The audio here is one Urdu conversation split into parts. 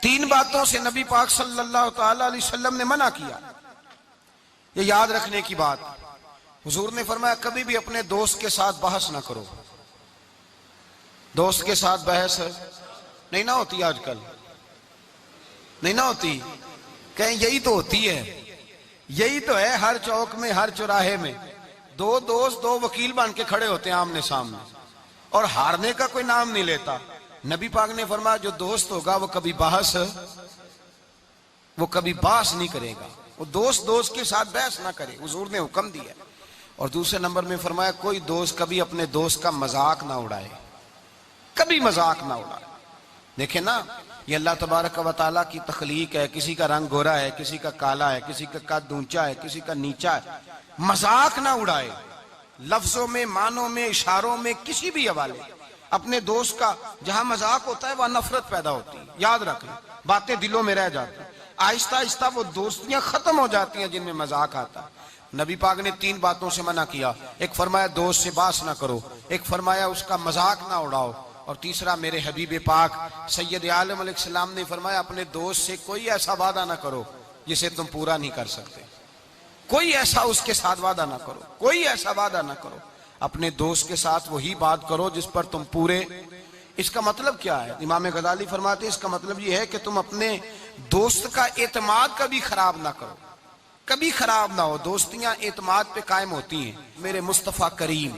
تین باتوں سے نبی پاک صلی اللہ تعالی علیہ وسلم نے منع کیا، یہ یاد رکھنے کی بات۔ حضور نے فرمایا کبھی بھی اپنے دوست کے ساتھ بحث نہ کرو۔ دوست کے ساتھ بحث نہیں نہ ہوتی آج کل، نہیں نہ ہوتی، کہیں یہی تو ہوتی ہے، یہی تو ہے ہر چوک میں، ہر چوراہے میں دو دوست دو وکیل بن کے کھڑے ہوتے ہیں آمنے سامنے، اور ہارنے کا کوئی نام نہیں لیتا۔ نبی پاک نے فرمایا جو دوست ہوگا وہ کبھی بحث نہیں کرے گا، وہ دوست کے ساتھ بحث نہ کرے، حضور نے حکم دیا۔ اور دوسرے نمبر میں فرمایا کوئی دوست کبھی اپنے دوست کا مذاق نہ اڑائے، کبھی مذاق نہ اڑائے۔ دیکھیں نا، یہ اللہ تبارک و تعالیٰ کی تخلیق ہے، کسی کا رنگ گورا ہے، کسی کا کالا ہے، کسی کا قد اونچا ہے، کسی کا نیچا ہے، مذاق نہ اڑائے، لفظوں میں، معنوں میں، اشاروں میں، کسی بھی حوالے۔ اپنے دوست کا جہاں مذاق ہوتا ہے وہاں نفرت پیدا ہوتی ہے، یاد رکھیں، باتیں دلوں میں رہ جاتی ہیں، آہستہ آہستہ وہ دوستیاں ختم ہو جاتی ہیں جن میں مذاق آتا ہے۔ نبی پاک نے تین باتوں سے منع کیا، ایک فرمایا دوست سے بحث نہ کرو، ایک فرمایا اس کا مذاق نہ اڑاؤ، اور تیسرا میرے حبیب پاک سید عالم علیہ السلام نے فرمایا اپنے دوست سے کوئی ایسا وعدہ نہ کرو جسے تم پورا نہیں کر سکتے، کوئی ایسا اس کے ساتھ وعدہ نہ کرو، کوئی ایسا وعدہ نہ کرو، اپنے دوست کے ساتھ وہی بات کرو جس پر تم پورے۔ اس کا مطلب کیا ہے؟ امام غزالی فرماتے ہیں اس کا مطلب یہ ہے کہ تم اپنے دوست کا اعتماد کبھی خراب نہ کرو، کبھی خراب نہ ہو۔ دوستیاں اعتماد پہ قائم ہوتی ہیں۔ میرے مصطفیٰ کریم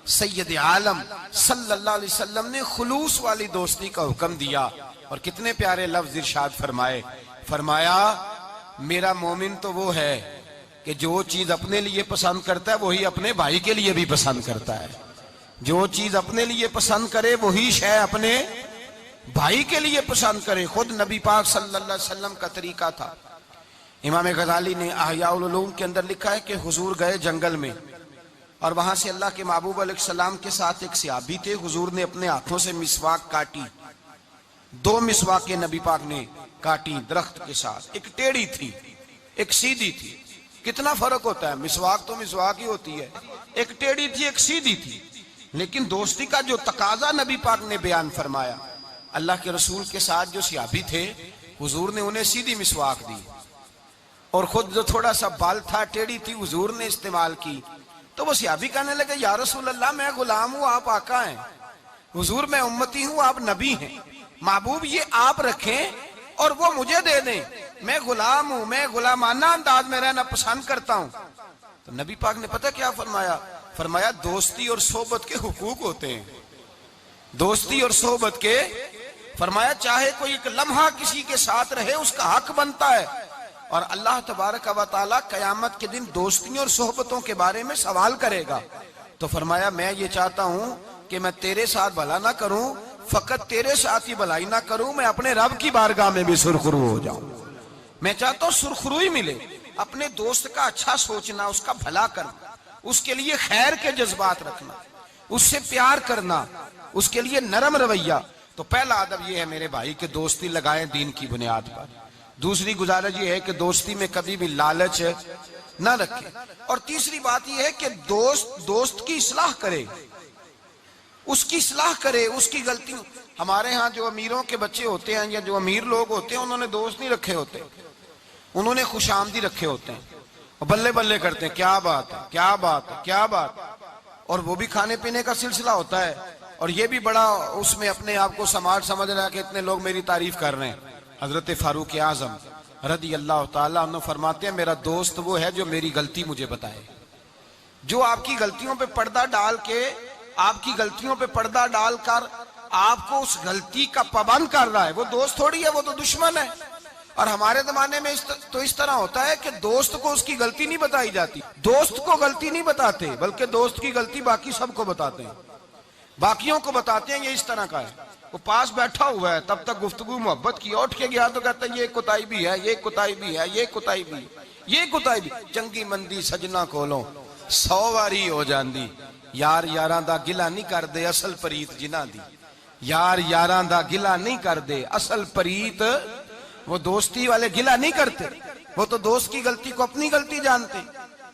سید عالم صلی اللہ علیہ وسلم نے خلوص والی دوستی کا حکم دیا، اور کتنے پیارے لفظ ارشاد فرمائے، فرمایا میرا مومن تو وہ ہے کہ جو چیز اپنے لیے پسند کرتا ہے وہی اپنے بھائی کے لیے بھی پسند کرتا ہے، جو چیز اپنے لیے پسند کرے وہی شے اپنے بھائی کے لیے پسند کرے۔ خود نبی پاک صلی اللہ علیہ وسلم کا طریقہ تھا۔ امام غزالی نے احیاء العلوم کے اندر لکھا ہے کہ حضور گئے جنگل میں، اور وہاں سے اللہ کے محبوب علیہ السلام کے ساتھ ایک صحابی تھے۔ حضور نے اپنے ہاتھوں سے مسواک کاٹی، دو مسواکیں نبی پاک نے کاٹی درخت کے ساتھ، ایک ٹیڑھی تھی ایک سیدھی تھی۔ کتنا فرق ہوتا ہے، مسواک تو مسواک ہی ہوتی ہے، ایک ٹیڑھی تھی ایک سیدھی تھی، لیکن دوستی کا جو تقاضا نبی پاک نے بیان فرمایا، اللہ کے رسول کے ساتھ جو صحابی تھے حضور نے انہیں سیدھی مسواک دی، اور خود جو تھوڑا سا بال تھا ٹیڑھی تھی حضور نے استعمال کی۔ تو وہ صحابی کہنے لگے یا رسول اللہ میں غلام ہوں آپ آقا ہیں، حضور میں امتی ہوں آپ نبی ہیں، محبوب یہ آپ رکھیں اور وہ مجھے دے دیں، میں غلام ہوں، میں غلامانہ انداز میں رہنا پسند کرتا ہوں۔ تو نبی پاک نے پتہ کیا فرمایا؟ فرمایا دوستی اور صحبت کے حقوق ہوتے ہیں، دوستی اور صحبت کے، فرمایا چاہے کوئی ایک لمحہ کسی کے ساتھ رہے اس کا حق بنتا ہے، اور اللہ تبارک و تعالیٰ قیامت کے دن دوستیوں اور صحبتوں کے بارے میں سوال کرے گا۔ تو فرمایا میں یہ چاہتا ہوں کہ میں تیرے ساتھ بھلا نہ کروں، فقط تیرے ساتھ ہی بھلائی نہ کروں، میں اپنے رب کی بارگاہ میں بھی سرخرو ہو جاؤں۔ میں چاہتا ہوں سرخروئی ملے، اپنے دوست کا اچھا سوچنا، اس کا بھلا کرنا، اس کے لیے خیر کے جذبات رکھنا، اس سے پیار کرنا، اس کے لیے نرم رویہ۔ تو پہلا ادب یہ ہے میرے بھائی کہ دوستی لگائیں دین کی بنیاد پر۔ دوسری گزارش یہ ہے کہ دوستی میں کبھی بھی لالچ نہ رکھے، اور تیسری بات یہ ہے کہ دوست کی اصلاح کرے، اس کی اصلاح کرے، اس کی غلطی۔ ہمارے ہاں جو امیروں کے بچے ہوتے ہیں یا جو امیر لوگ ہوتے ہیں انہوں نے دوست نہیں رکھے ہوتے، انہوں نے خوش آمدی رکھے ہوتے ہیں، اور بلے بلے کرتے ہیں کیا بات ہے کیا بات ہے کیا بات، اور وہ بھی کھانے پینے کا سلسلہ ہوتا ہے، اور یہ بھی بڑا اس میں اپنے آپ کو سماج سمجھ رہا ہے کہ اتنے لوگ میری تعریف کر رہے ہیں۔ حضرت فاروق اعظم رضی اللہ تعالیٰ عنہ فرماتے ہیں میرا دوست وہ ہے جو میری غلطی مجھے بتائے، جو آپ کی غلطیوں پہ پردہ ڈال کے، آپ کی غلطیوں پہ پردہ ڈال کر آپ کو اس غلطی کا پابند کر رہا ہے، وہ دوست تھوڑی ہے، وہ تو دشمن ہے۔ اور ہمارے زمانے میں تو اس طرح ہوتا ہے کہ دوست کو اس کی غلطی نہیں بتائی جاتی، دوست کو غلطی نہیں بتاتے بلکہ دوست کی غلطی باقی سب کو بتاتے ہیں، باقیوں کو بتاتے ہیں۔ یہ اس طرح کا ہے، وہ پاس بیٹھا ہوا ہے تب تک گفتگو محبت کی، اٹھ کے گیا تو کہتا ہے یہ کوتاہی بھی ہے، یہ کوتاہی بھی ہے، یہ کوتاہی بھی، یہ کوتاہی بھی۔ چنگی مندی سجنا کولوں 100 واری ہو جاندی، یار یاراں دا گلا نہیں کر دے اصل پریت جنہاں دی، یار یاراں دا گلا نہیں کر دے اصل پریت، وہ دوستی والے گلا نہیں کرتے، وہ تو دوست کی غلطی کو اپنی غلطی جانتے۔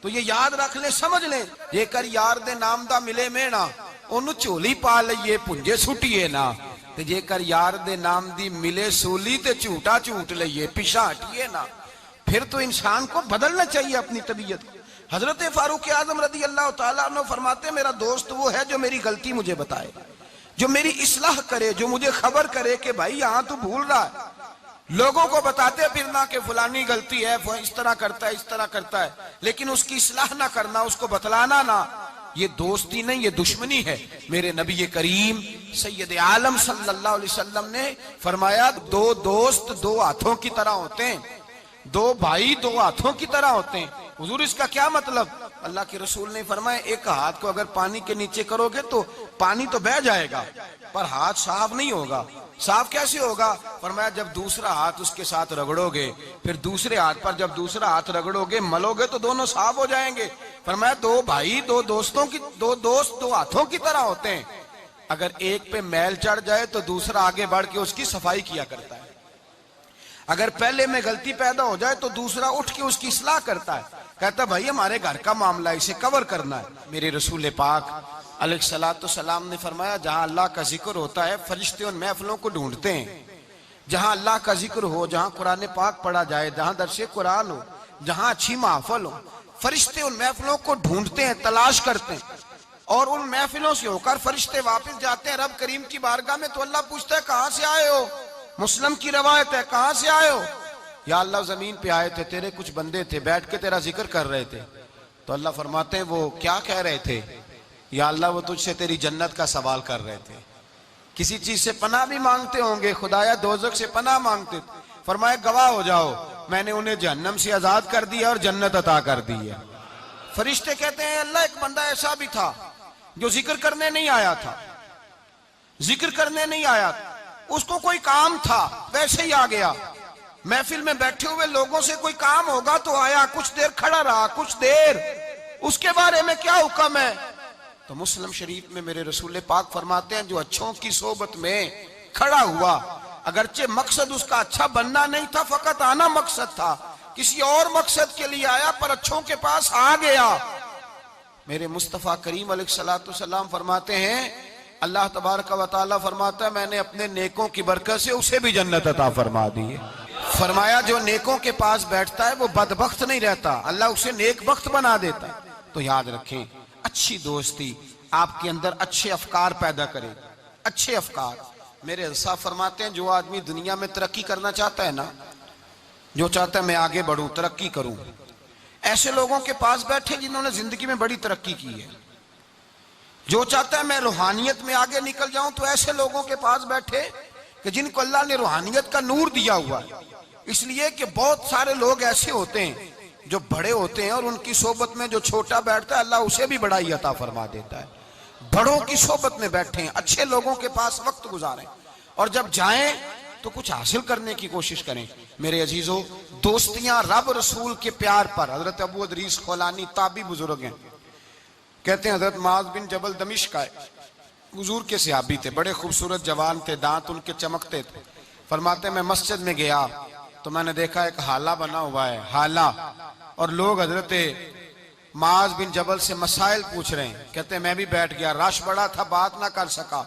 تو یہ یاد رکھ لیں، سمجھ لیں، جے کر یار دے نام دا ملے مینا، انہوں چولی پا لئیے پنجے سٹیے نا، تے جے کر یار دے نام دی ملے سولی تے جھوٹا جھوٹ لئیے، پیچھا ہٹیے نا. پھر تو انسان کو بدلنا چاہیے اپنی طبیعت کو. حضرت فاروق اعظم رضی اللہ تعالیٰ عنہ فرماتے ہیں میرا دوست وہ ہے جو میری غلطی مجھے بتائے، جو میری اصلاح کرے، جو مجھے خبر کرے کہ بھائی یہاں تو بھول رہا ہے. لوگوں کو بتاتے پھرنا کہ فلانی غلطی ہے، اس طرح کرتا ہے، اس طرح کرتا ہے، لیکن اس کی اصلاح نہ کرنا، اس کو بتلانا نہ، یہ دوستی نہیں، یہ دشمنی ہے. میرے نبی کریم سید عالم صلی اللہ علیہ وسلم نے فرمایا دو دوست دو ہاتھوں کی طرح ہوتے ہیں، دو بھائی دو ہاتھوں کی طرح ہوتے ہیں. حضور اس کا کیا مطلب؟ اللہ کے رسول نے فرمایا ایک ہاتھ کو اگر پانی کے نیچے کرو گے تو پانی تو بہہ جائے گا پر ہاتھ صاف نہیں ہوگا. صاف کیسے ہوگا؟ فرمایا جب دوسرا ہاتھ اس کے ساتھ رگڑو گے، پھر دوسرے ہاتھ پر جب دوسرا ہاتھ رگڑو گے، ملو گے تو دونوں صاف ہو جائیں گے. فرمایا دو بھائی دو دوست دو ہاتھوں کی طرح ہوتے ہیں، اگر ایک پہ میل چڑھ جائے تو دوسرا آگے بڑھ کے اس کی صفائی کیا کرتا ہے، اگر پہلے میں غلطی پیدا ہو جائے تو دوسرا اٹھ کے اس کی اصلاح کرتا ہے، کہتا ہے بھائی ہمارے گھر کا معاملہ اسے کور کرنا ہے. میرے رسول پاک علیہ السلام نے فرمایا جہاں اللہ کا ذکر ہوتا ہے فرشتے ان محفلوں کو ڈھونڈتے ہیں. جہاں اللہ کا ذکر ہو، جہاں قرآن پاک پڑھا جائے، جہاں درس قرآن ہو، جہاں اچھی محفل ہو، فرشتے ان محفلوں کو ڈھونڈتے ہیں، تلاش کرتے ہیں، اور ان محفلوں سے ہو کر فرشتے واپس جاتے ہیں رب کریم کی بارگاہ میں. تو اللہ پوچھتا ہے کہاں سے آئے ہو؟ مسلم کی روایت ہے کہاں سے آئے ہو؟ یا اللہ زمین پہ آئے تھے، تیرے کچھ بندے تھے بیٹھ کے تیرا ذکر کر رہے تھے. تو اللہ فرماتے ہیں وہ کیا کہہ رہے تھے؟ یا اللہ وہ تجھ سے تیری جنت کا سوال کر رہے تھے، کسی چیز سے پناہ بھی مانگتے ہوں گے، خدایا دوزخ سے پناہ مانگتے تھے. فرمایا گواہ ہو جاؤ میں نے انہیں جہنم سے آزاد کر دیا اور جنت عطا کر دی ہے. فرشتے کہتے ہیں اللہ ایک بندہ ایسا بھی تھا جو ذکر کرنے نہیں آیا تھا، ذکر کرنے نہیں آیا تھا، اس کو کوئی کام تھا ویسے ہی آ گیا. محفل میں بیٹھے ہوئے لوگوں سے کوئی کام ہوگا تو آیا، کچھ دیر کھڑا رہا، کچھ دیر، اس کے بارے میں کیا حکم ہے؟ تو مسلم شریف میں میرے رسول پاک فرماتے ہیں جو اچھوں کی صحبت میں کھڑا ہوا، اگرچہ مقصد اس کا اچھا بننا نہیں تھا، فقط آنا مقصد تھا، کسی اور مقصد کے لیے آیا پر اچھوں کے پاس آ گیا. میرے مصطفیٰ کریم علیہ السلام فرماتے ہیں اللہ تبارک و تعالی فرماتا ہے میں نے اپنے نیکوں کی برکت سے اسے بھی جنت عطا فرما دی ہے. فرمایا جو نیکوں کے پاس بیٹھتا ہے وہ بدبخت نہیں رہتا، اللہ اسے نیک بخت بنا دیتا ہے. تو یاد رکھیں اچھی دوستی آپ کے اندر اچھے افکار پیدا کرے، اچھے افکار. میرے صاحب فرماتے ہیں جو آدمی دنیا میں ترقی کرنا چاہتا ہے نا، جو چاہتا ہے میں آگے بڑھوں، ترقی کروں، ایسے لوگوں کے پاس بیٹھے جنہوں نے زندگی میں بڑی ترقی کی ہے. جو چاہتا ہے میں روحانیت میں آگے نکل جاؤں تو ایسے لوگوں کے پاس بیٹھے کہ جن کو اللہ نے روحانیت کا نور دیا ہوا ہے. اس لیے کہ بہت سارے لوگ ایسے ہوتے ہیں جو بڑے ہوتے ہیں اور ان کی صحبت میں جو چھوٹا بیٹھتا ہے اللہ اسے بھی بڑائی عطا فرما دیتا ہے. بڑوں کی صحبت میں بیٹھیں، اچھے لوگوں کے پاس وقت گزاریں، اور جب جائیں تو کچھ حاصل کرنے کی کوشش کریں. میرے عزیزو دوستیاں رب رسول کے پیار پر. حضرت ابو ادریس خولانی تابعی بزرگ ہیں، کہتے ہیں حضرت معاذ بن جبل دمشق آئے، حضور کے صحابی تھے، بڑے خوبصورت جوان تھے، دانت ان کے چمکتے تھے. فرماتے ہیں میں مسجد میں گیا تو میں نے دیکھا ایک حالہ بنا ہوا ہے، حالہ، اور لوگ حضرت معاذ بن جبل سے مسائل پوچھ رہے ہیں. کہتے ہیں میں بھی بیٹھ گیا، رش بڑا تھا، بات نہ کر سکا.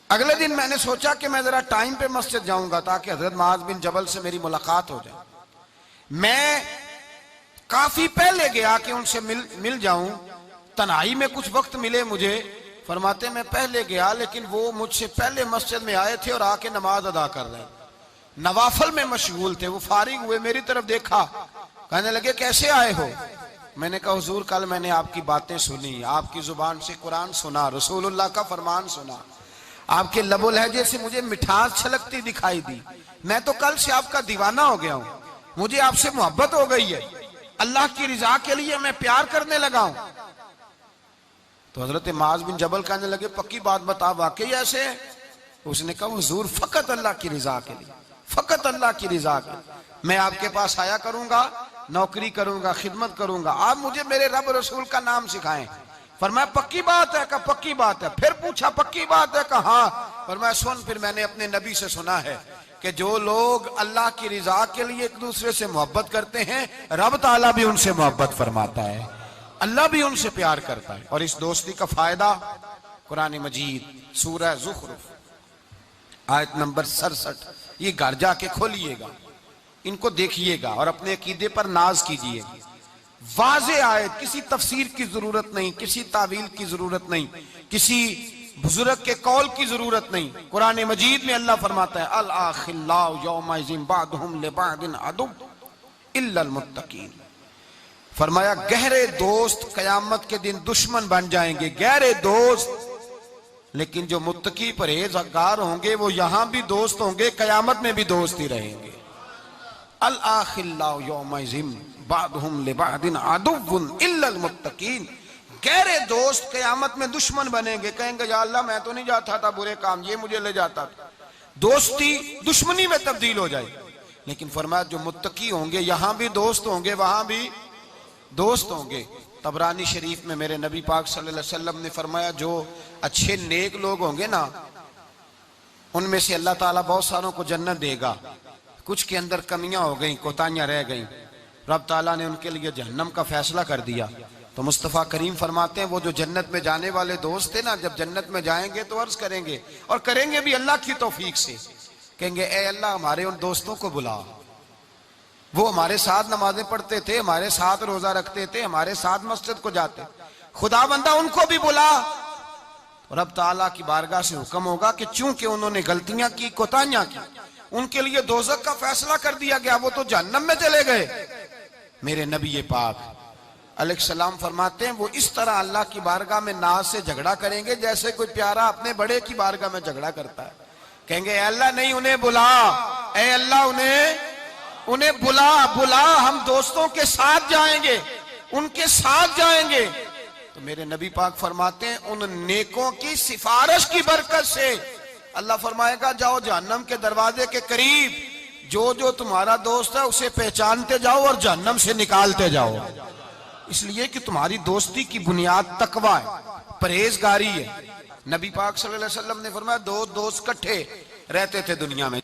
اگلے دن میں نے سوچا کہ میں ذرا ٹائم پہ مسجد جاؤں گا تاکہ حضرت معاذ بن جبل سے میری ملاقات ہو جائے. میں کافی پہلے گیا کہ ان سے مل جاؤں، تنہائی میں کچھ وقت ملے مجھے. فرماتے میں پہلے گیا لیکن وہ مجھ سے پہلے مسجد میں آئے تھے اور آ کے نماز ادا کر رہے ہیں، نوافل میں مشغول تھے. وہ فارغ ہوئے، میری طرف دیکھا، کہنے لگے کیسے آئے ہو؟ میں نے کہا حضور کل میں نے آپ کی باتیں سنی، آپ کی زبان سے قرآن سنا، رسول اللہ کا فرمان سنا، آپ کے لب و لہجے سے مجھے مٹھاس چھلکتی دکھائی دی. میں تو کل سے آپ کا دیوانہ ہو گیا ہوں، مجھے آپ سے محبت ہو گئی ہے، اللہ کی رضا کے لیے میں پیار کرنے لگا ہوں. تو حضرت معاذ بن جبل کہنے لگے پکی بات بتا، واقعی ایسے ہے؟ اس نے کہا حضور فقط اللہ کی رضا کے لیے، فقط اللہ کی رضا کے لیے میں آپ کے پاس آیا کروں گا، نوکری کروں گا، خدمت کروں گا، آپ مجھے میرے رب رسول کا نام سکھائیں. فرمایا پکی بات ہے؟ کہا پکی بات ہے. پھر پوچھا پکی بات ہے؟ کہا ہاں. فرمایا سن، پھر میں نے اپنے نبی سے سنا ہے کہ جو لوگ اللہ کی رضا کے لیے ایک دوسرے سے محبت کرتے ہیں رب تعالیٰ بھی ان سے محبت فرماتا ہے، اللہ بھی ان سے پیار کرتا ہے. اور اس دوستی کا فائدہ قرآن مجید سورہ زخرف آیت نمبر 67، یہ گھر جا کے کھولیے گا، ان کو دیکھیے گا اور اپنے عقیدے پر ناز کیجیے گا۔ واضح آیت، کسی تفسیر کی ضرورت نہیں، کسی تعویل کی ضرورت نہیں، کسی بزرگ کے قول کی ضرورت نہیں۔ قرآن مجید میں اللہ فرماتا ہے الاخلاء یومئذ بعضهم لبعض عدو الا المتقین، فرمایا گہرے دوست قیامت کے دن دشمن بن جائیں گے، گہرے دوست، لیکن جو متقی پرہیزگار ہوں گے وہ یہاں بھی دوست ہوں گے، قیامت میں بھی دوست ہی رہیں گے۔ الاخلاء یومئذ بعضهم لبعض عدو الا المتقین، گہرے دوست قیامت میں دشمن بنیں گے، کہیں گے یا اللہ میں تو نہیں جاتا تھا برے کام، یہ مجھے لے جاتا تھا، دوستی دشمنی میں تبدیل ہو جائے۔ لیکن فرمایا جو متقی ہوں گے یہاں بھی دوست ہوں گے، وہاں بھی دوست ہوں گے۔ طبرانی شریف میں میرے نبی پاک صلی اللہ علیہ وسلم نے فرمایا جو اچھے نیک لوگ ہوں گے نا، ان میں سے اللہ تعالیٰ بہت ساروں کو جنت دے گا، کچھ کے اندر کمیاں ہو گئیں، کوتاہیاں رہ گئیں، رب تعالیٰ نے ان کے لیے جہنم کا فیصلہ کر دیا۔ تو مصطفیٰ کریم فرماتے ہیں وہ جو جنت میں جانے والے دوست تھے نا، جب جنت میں جائیں گے تو عرض کریں گے، اور کریں گے بھی اللہ کی توفیق سے، کہیں گے اے اللہ ہمارے ان دوستوں کو بلا، وہ ہمارے ساتھ نمازیں پڑھتے تھے، ہمارے ساتھ روزہ رکھتے تھے، ہمارے ساتھ مسجد کو جاتے، خدا بندہ ان کو بھی بلا۔ رب تعالیٰ کی بارگاہ سے حکم ہوگا کہ چونکہ انہوں نے غلطیاں کی، کوتاہیاں کی، ان کے لیے دوزخ کا فیصلہ کر دیا گیا، وہ تو جہنم میں چلے گئے۔ میرے نبی پاک علیہ السلام فرماتے ہیں وہ اس طرح اللہ کی بارگاہ میں ناز سے جھگڑا کریں گے جیسے کوئی پیارا اپنے بڑے کی بارگاہ میں جھگڑا کرتا ہے، کہیں گے اے اللہ نہیں انہیں بلا، اے اللہ انہیں بلا، ہم دوستوں کے ساتھ جائیں گے، ان کے ساتھ جائیں گے۔ تو میرے نبی پاک فرماتے ہیں ان نیکوں کی سفارش کی برکت سے اللہ فرمائے گا جاؤ جہنم کے دروازے کے قریب، جو تمہارا دوست ہے اسے پہچانتے جاؤ اور جہنم سے نکالتے جاؤ، اس لیے کہ تمہاری دوستی کی بنیاد تقوی ہے، پرہیزگاری ہے۔ نبی پاک صلی اللہ علیہ وسلم نے فرمایا دو دوست کٹھے رہتے تھے دنیا میں،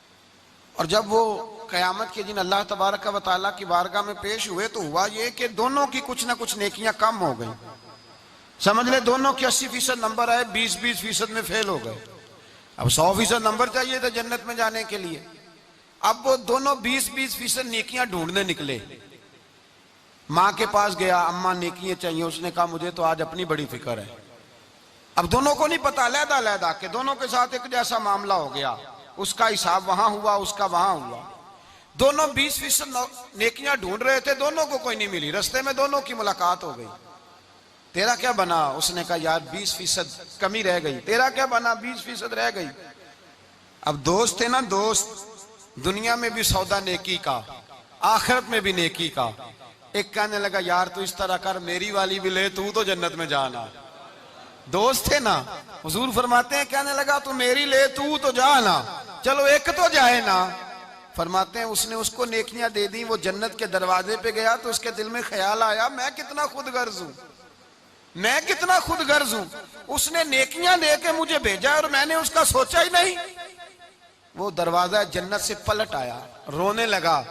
اور جب وہ قیامت کے دن اللہ تبارک و تعالیٰ کی بارگاہ میں پیش ہوئے تو ہوا یہ کہ دونوں کی کچھ نہ کچھ نیکیاں کم ہو گئیں، سمجھ لے دونوں کی 80% نمبر آئے، 20% میں فیل ہو گئے۔ اب 100% نمبر چاہیے تھا جنت میں جانے کے لیے، اب وہ دونوں 20% نیکیاں ڈھونڈنے نکلے۔ ماں کے پاس گیا، اماں نیکیاں چاہیے، اس نے کہا مجھے تو آج اپنی بڑی فکر ہے۔ اب دونوں کو نہیں پتا، علیحدہ کہ دونوں کے ساتھ ایک جیسا معاملہ ہو گیا، اس کا حساب وہاں ہوا، اس کا وہاں ہوا، دونوں 20% نیکیاں ڈھونڈ رہے تھے، دونوں کو کوئی نہیں ملی، رستے میں دونوں کی ملاقات ہو گئی۔ تیرا کیا بنا؟ اس نے کہا یار 20% کمی رہ گئی۔ تیرا کیا بنا؟ 20% رہ گئی۔ اب دوست تھے نا، دوست دنیا میں بھی سودا نیکی کا، آخرت میں بھی نیکی کا۔ ایک کہنے لگا یار تو اس طرح کر میری والی بھی لے، تو جنت میں جانا۔ دوست تھے نا، حضور فرماتے ہیں کہنے لگا تو میری لے، تو جانا، چلو ایک تو جائے نا۔ فرماتے ہیں اس نے اس کو نیکیاں دے دی، وہ جنت کے دروازے پہ گیا تو اس کے دل میں خیال آیا میں کتنا خود غرض ہوں، میں کتنا خود غرض ہوں، اس نے نیکیاں دے کے مجھے بھیجا اور میں نے اس کا سوچا ہی نہیں۔ وہ دروازہ جنت سے پلٹ آیا، رونے لگا۔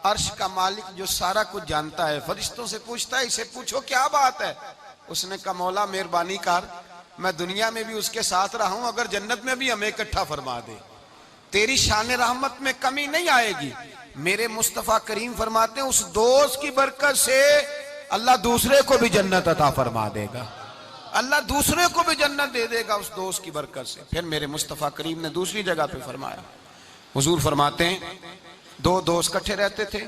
عرش کا مالک جو سارا کچھ جانتا ہے فرشتوں سے پوچھتا ہے اسے پوچھو کیا بات ہے؟ اس نے کہا مولا مہربانی کر، میں دنیا میں بھی اس کے ساتھ رہا ہوں، اگر جنت میں بھی ہمیں اکٹھا فرما دے، تیری شان رحمت میں کمی نہیں آئے گی۔ میرے مصطفیٰ کریم فرماتے ہیں اس دوست کی برکت سے اللہ دوسرے کو بھی جنت عطا فرما دے گا، اللہ دوسرے کو بھی جنت دے دے گا اس دوست کی برکت سے۔ پھر میرے مصطفیٰ کریم نے دوسری جگہ پہ فرمایا، حضور فرماتے ہیں دو دوست کٹھے رہتے تھے،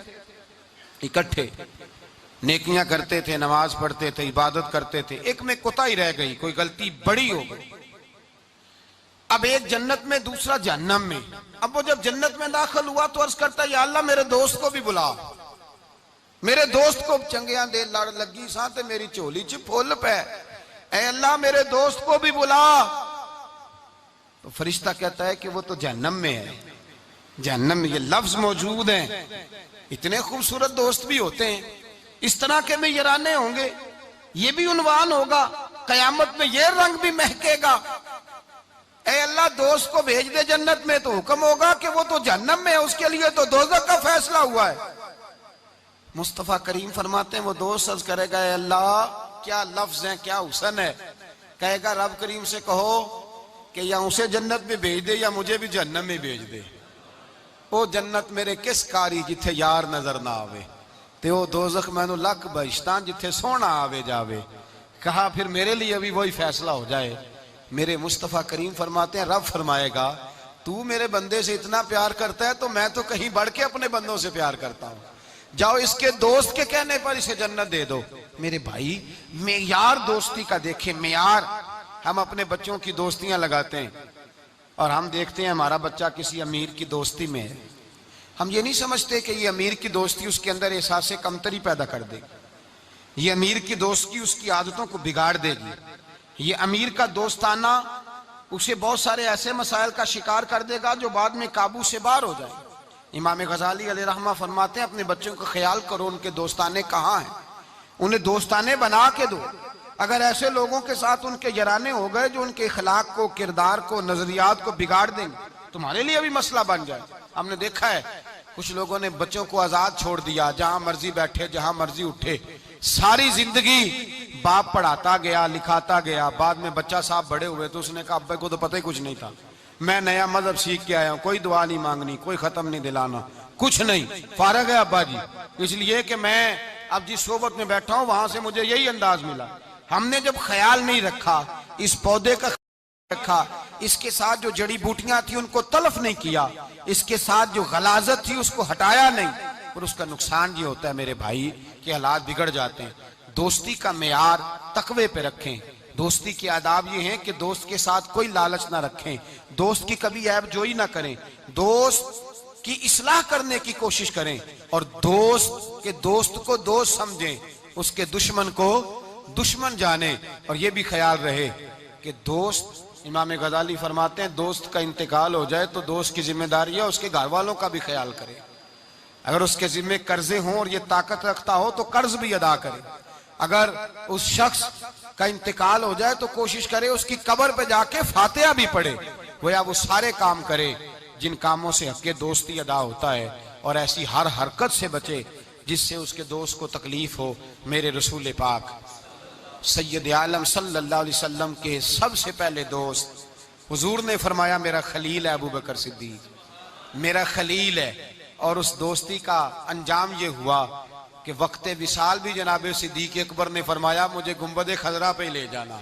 اکٹھے نیکیاں کرتے تھے، نماز پڑھتے تھے، عبادت کرتے تھے، ایک میں کوتاہی رہ گئی، کوئی غلطی بڑی ہو گئی۔ اب ایک جنت میں دوسرا جہنم میں۔ اب وہ جب جنت میں داخل ہوا تو عرض کرتا یا اللہ میرے دوست کو بھی بلا، میرے دوست کو چنگیاں دے لڑ لگی ساتھ میری چولی چ پھول پہ، اے اللہ میرے دوست کو بھی بلا۔ تو فرشتہ کہتا ہے کہ وہ تو جہنم میں ہے، جہنم میں یہ لفظ موجود ہیں۔ اتنے خوبصورت دوست بھی ہوتے ہیں، اس طرح کے میں یارانے ہوں گے، یہ بھی عنوان ہوگا، قیامت میں یہ رنگ بھی مہکے گا۔ اے اللہ دوست کو بھیج دے جنت میں، تو حکم ہوگا کہ وہ تو جہنم میں ہے، اس کے لیے تو دوزخ کا فیصلہ ہوا ہے۔ مصطفیٰ کریم فرماتے ہیں وہ دوست عرض کرے گا اے اللہ کیا لفظ ہیں، کیا حسن ہے، کہے گا رب کریم سے کہو کہ یا اسے جنت میں بھیج دے یا مجھے بھی جہنم میں بھیج دے. او جنت میرے کس کاری جتھے یار نظر نہ آوے تے او دوزخ مینوں لکھ بہشتاں جتھے سونا آوے جاوے. کہا پھر میرے لیے بھی وہی فیصلہ ہو جائے. میرے مصطفیٰ کریم فرماتے ہیں رب فرمائے گا تو میرے بندے سے اتنا پیار کرتا ہے تو میں تو کہیں بڑھ کے اپنے بندوں سے پیار کرتا ہوں. جاؤ اس کے دوست کے کہنے پر اسے جنت دے دو. میرے بھائی معیار دوستی کا دیکھیں معیار. ہم اپنے بچوں کی دوستیاں لگاتے ہیں اور ہم دیکھتے ہیں ہمارا بچہ کسی امیر کی دوستی میں ہے. ہم یہ نہیں سمجھتے کہ یہ امیر کی دوستی اس کے اندر احساس کمتری پیدا کر دے گی. یہ امیر کی دوستی اس کی عادتوں کو بگاڑ دے گی. یہ امیر کا دوستانہ اسے بہت سارے ایسے مسائل کا شکار کر دے گا جو بعد میں قابو سے باہر ہو جائے. امام غزالی علیہ رحمہ فرماتے ہیں اپنے بچوں کا خیال کرو ان کے دوستانے کہاں ہیں, انہیں دوستانے بنا کے دو. اگر ایسے لوگوں کے ساتھ ان کے یارانے ہو گئے جو ان کے اخلاق کو, کردار کو, نظریات کو بگاڑ دیں گے, تمہارے لیے بھی مسئلہ بن جائے. ہم نے دیکھا ہے کچھ لوگوں نے بچوں کو آزاد چھوڑ دیا, جہاں مرضی بیٹھے جہاں مرضی اٹھے. ساری زندگی باپ پڑھاتا گیا لکھاتا گیا, بعد میں بچہ صاحب بڑے ہوئے تو اس نے کہا ابے کو تو پتہ ہی کچھ نہیں تھا, میں نیا مذہب سیکھ کے آیا ہوں, کوئی دعا نہیں مانگنی, کوئی ختم نہیں دلانا, کچھ نہیں, فارغ ہے ابا جی, اس لیے کہ میں اب جس صحبت میں بیٹھا ہوں وہاں سے مجھے یہی انداز ملا. ہم نے جب خیال نہیں رکھا اس پودے کا رکھا, اس کے ساتھ جو جڑی بوٹیاں تھیں ان کو تلف نہیں کیا, اس کے ساتھ جو غلاظت تھی اس کو ہٹایا نہیں, اور اس کا نقصان یہ ہوتا ہے میرے بھائی کہ حالات بگڑ جاتے ہیں. دوستی کا معیار تقوی پہ رکھیں. دوستی کے آداب یہ ہیں کہ دوست کے ساتھ کوئی لالچ نہ رکھیں, دوست کی کبھی عیب جوئی نہ کریں, دوست کی اصلاح کرنے کی کوشش کریں, اور دوست کے دوست کو دوست سمجھیں, اس کے دشمن کو دشمن جانیں. اور یہ بھی خیال رہے کہ دوست, امام غزالی فرماتے ہیں دوست کا انتقال ہو جائے تو دوست کی ذمہ داری ہے اس کے گھر والوں کا بھی خیال کرے. اگر اس کے ذمہ قرضے ہوں اور یہ طاقت رکھتا ہو تو قرض بھی ادا کرے. اگر اس شخص کا انتقال ہو جائے تو کوشش کرے اس کی قبر پہ جا کے فاتحہ بھی پڑھے, گویا وہ سارے کام کرے جن کاموں سے حق دوستی ادا ہوتا ہے, اور ایسی ہر حرکت سے بچے جس سے اس کے دوست کو تکلیف ہو. میرے رسول پاک سید عالم صلی اللہ علیہ وسلم کے سب سے پہلے دوست حضور نے فرمایا میرا خلیل ہے ابو بکر صدیق, میرا خلیل ہے. اور اس دوستی کا انجام یہ ہوا کہ وقت وصال بھی جناب صدیق اکبر نے فرمایا مجھے گنبد خضرا پہ لے جانا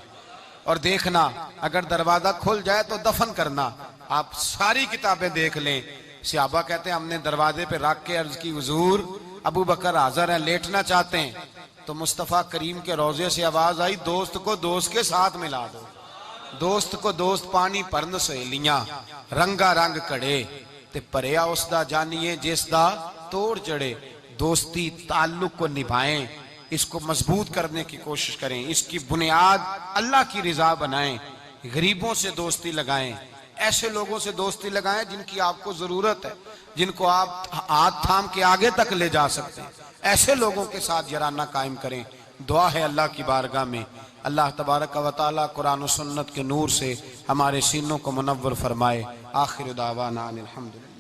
اور دیکھنا اگر دروازہ کھل جائے تو دفن کرنا. آپ ساری کتابیں دیکھ لیں, صحابہ کہتے ہیں ہم نے دروازے پہ رکھ کے عرض کی حضور ابو بکر حاضر ہیں, لیٹنا چاہتے ہیں. تو مصطفیٰ کریم کے روضے سے آواز آئی دوست کو دوست کے ساتھ ملا دو. دوست کو دوست پانی پرن سہیلیاں, رنگا رنگ کڑے تے پریا اس دا جانیے جس دا توڑ چڑھے. دوستی تعلق کو نبھائیں, اس کو مضبوط کرنے کی کوشش کریں, اس کی بنیاد اللہ کی رضا بنائیں. غریبوں سے دوستی لگائیں, ایسے لوگوں سے دوستی لگائیں جن کی آپ کو ضرورت ہے, جن کو آپ ہاتھ تھام کے آگے تک لے جا سکتے ہیں. ایسے لوگوں کے ساتھ یارانہ قائم کریں. دعا ہے اللہ کی بارگاہ میں اللہ تبارک و تعالی قرآن و سنت کے نور سے ہمارے سینوں کو منور فرمائے. آخر دعوانا الحمدللہ.